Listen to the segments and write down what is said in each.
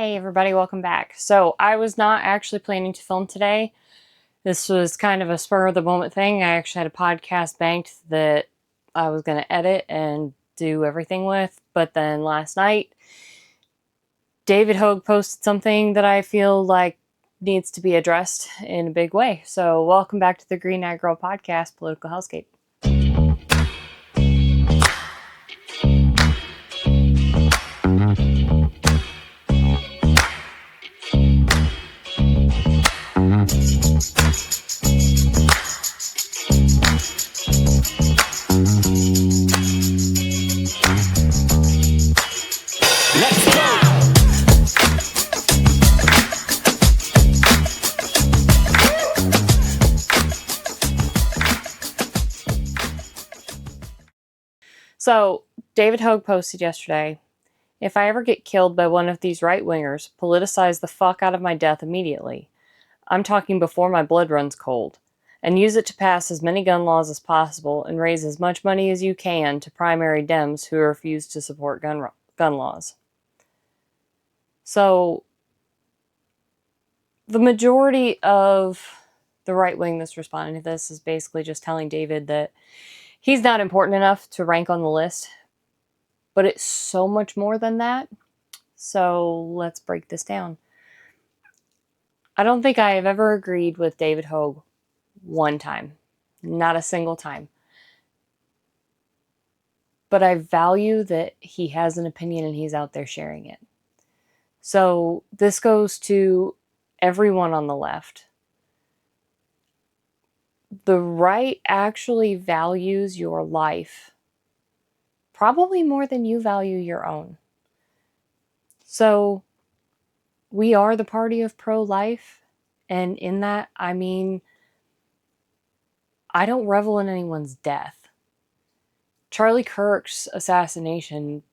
Hey everybody, welcome back. So I was not actually planning to film today. This was kind of a spur of the moment thing. I actually had a podcast banked that I was going to edit and do everything with. But then last night, David Hogg posted something that I feel like needs to be addressed in a big way. So welcome back to the Green Eyed Girl podcast, Political Hellscape. So, David Hogg posted yesterday, if I ever get killed by one of these right-wingers, politicize the fuck out of my death immediately. I'm talking before my blood runs cold. And use it to pass as many gun laws as possible and raise as much money as you can to primary Dems who refuse to support gun laws. So, the majority of the right wing that's responding to this is basically just telling David that he's not important enough to rank on the list. But it's so much more than that. So let's break this down. I don't think I have ever agreed with David Hogg one time. Not a single time. But I value that he has an opinion and he's out there sharing it. So this goes to everyone on the left. The right actually values your life probably more than you value your own. So we are the party of pro-life, and in that, I mean, I don't revel in anyone's death. Charlie Kirk's assassination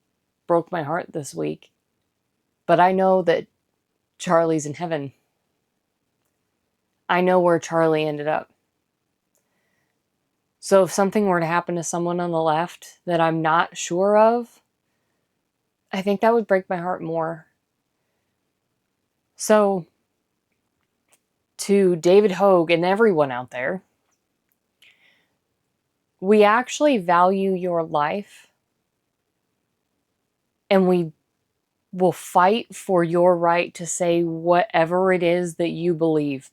broke my heart this week, but I know that Charlie's in heaven. I know where Charlie ended up. So if something were to happen to someone on the left that I'm not sure of, I think that would break my heart more. So, to David Hogg and everyone out there, we actually value your life and we will fight for your right to say whatever it is that you believe.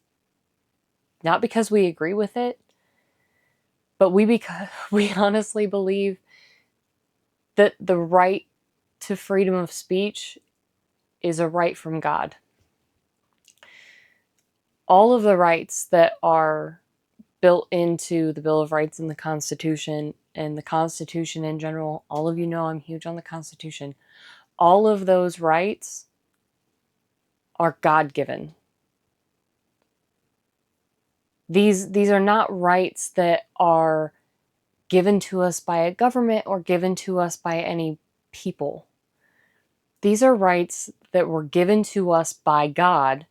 Not because we agree with it, but we honestly believe that the right to freedom of speech is a right from God. All of the rights that are built into the Bill of Rights and the Constitution, and the Constitution in general, all of you know I'm huge on the Constitution. All of those rights are God-given. These are not rights that are given to us by a government or given to us by any people. These are rights that were given to us by God,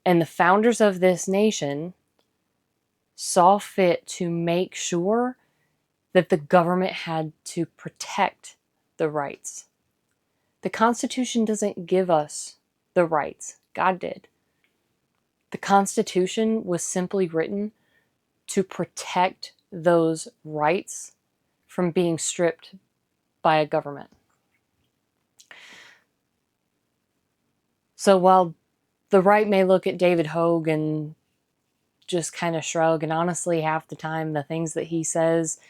and the founders of this nation saw fit to make sure that the government had to protect the rights. The Constitution doesn't give us the rights. God did. The Constitution was simply written to protect those rights from being stripped by a government. So while the right may look at David Hogg and just kind of shrug, and honestly half the time the things that he says,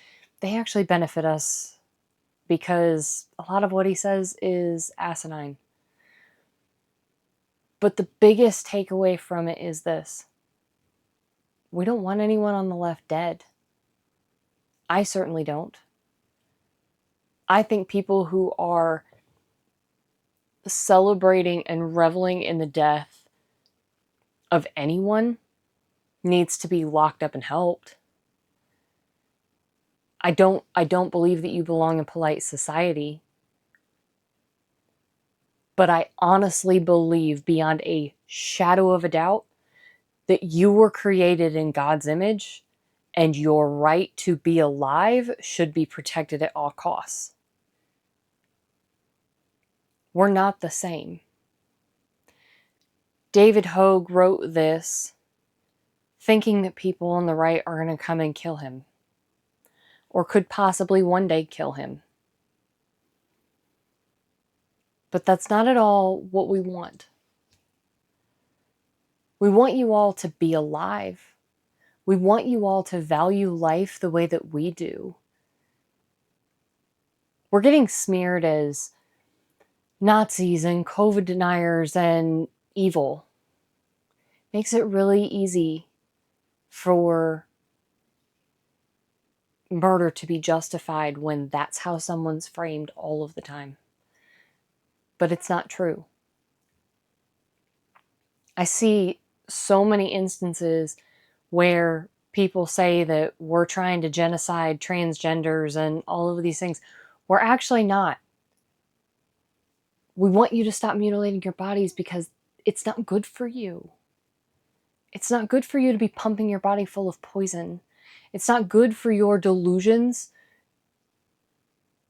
they actually benefit us because a lot of what he says is asinine. But the biggest takeaway from it is this: we don't want anyone on the left dead. I certainly don't. I think people who are celebrating and reveling in the death of anyone needs to be locked up and helped. I don't believe that you belong in polite society. But I honestly believe beyond a shadow of a doubt that you were created in God's image and your right to be alive should be protected at all costs. We're not the same. David Hogg wrote this thinking that people on the right are going to come and kill him, or could possibly one day kill him. But that's not at all what we want. We want you all to be alive. We want you all to value life the way that we do. We're getting smeared as Nazis and COVID deniers and evil. Makes it really easy for murder to be justified when that's how someone's framed all of the time. But it's not true. I see so many instances where people say that we're trying to genocide transgenders and all of these things. We're actually not. We want you to stop mutilating your bodies because it's not good for you. It's not good for you to be pumping your body full of poison. It's not good for your delusions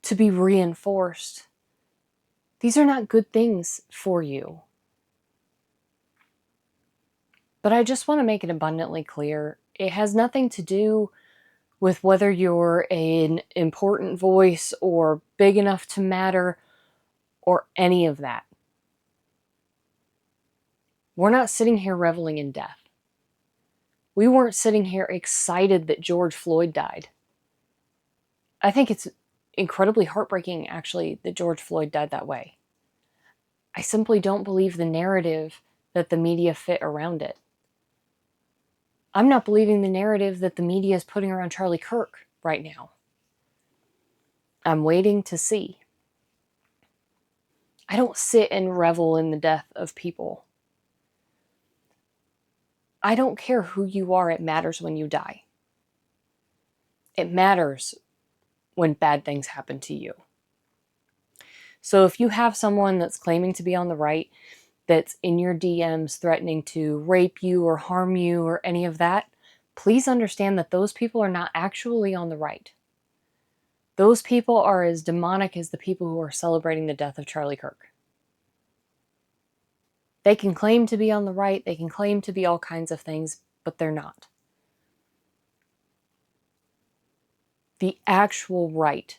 to be reinforced. These are not good things for you. But I just want to make it abundantly clear, it has nothing to do with whether you're an important voice or big enough to matter or any of that. We're not sitting here reveling in death. We weren't sitting here excited that George Floyd died. I think it's incredibly heartbreaking, actually, that George Floyd died that way. I simply don't believe the narrative that the media fit around it. I'm not believing the narrative that the media is putting around Charlie Kirk right now. I'm waiting to see. I don't sit and revel in the death of people. I don't care who you are, it matters when you die. It matters when bad things happen to you. So if you have someone that's claiming to be on the right, that's in your DMs threatening to rape you or harm you or any of that, please understand that those people are not actually on the right. Those people are as demonic as the people who are celebrating the death of Charlie Kirk. They can claim to be on the right, they can claim to be all kinds of things, but they're not. The actual right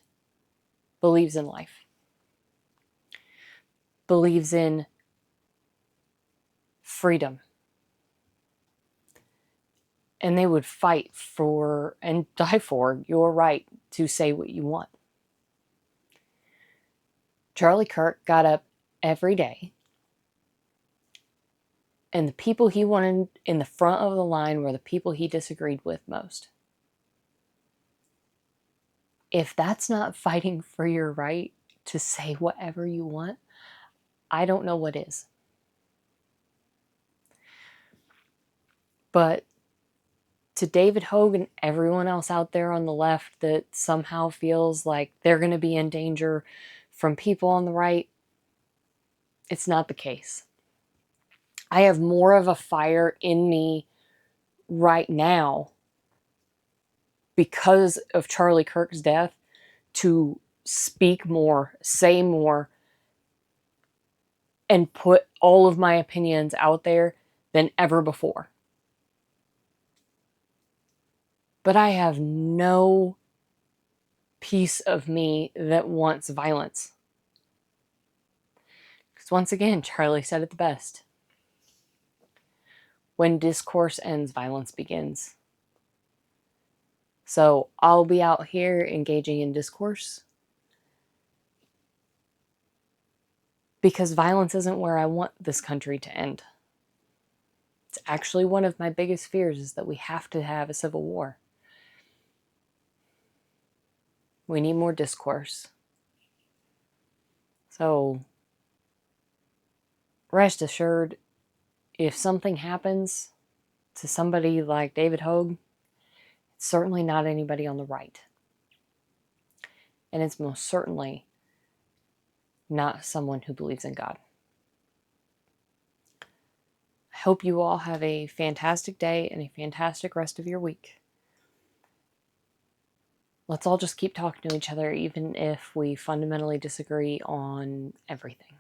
believes in life, believes in freedom, and they would fight for and die for your right to say what you want. Charlie Kirk got up every day, and the people he wanted in the front of the line were the people he disagreed with most. If that's not fighting for your right to say whatever you want, I don't know what is. But to David Hogg and everyone else out there on the left that somehow feels like they're going to be in danger from people on the right, it's not the case. I have more of a fire in me right now because of Charlie Kirk's death to speak more, say more, and put all of my opinions out there than ever before. But I have no piece of me that wants violence. Because once again, Charlie said it the best. When discourse ends, violence begins. So I'll be out here engaging in discourse because violence isn't where I want this country to end. It's actually one of my biggest fears is that we have to have a civil war. We need more discourse. So rest assured, if something happens to somebody like David Hogg, it's certainly not anybody on the right. And it's most certainly not someone who believes in God. I hope you all have a fantastic day and a fantastic rest of your week. Let's all just keep talking to each other, even if we fundamentally disagree on everything.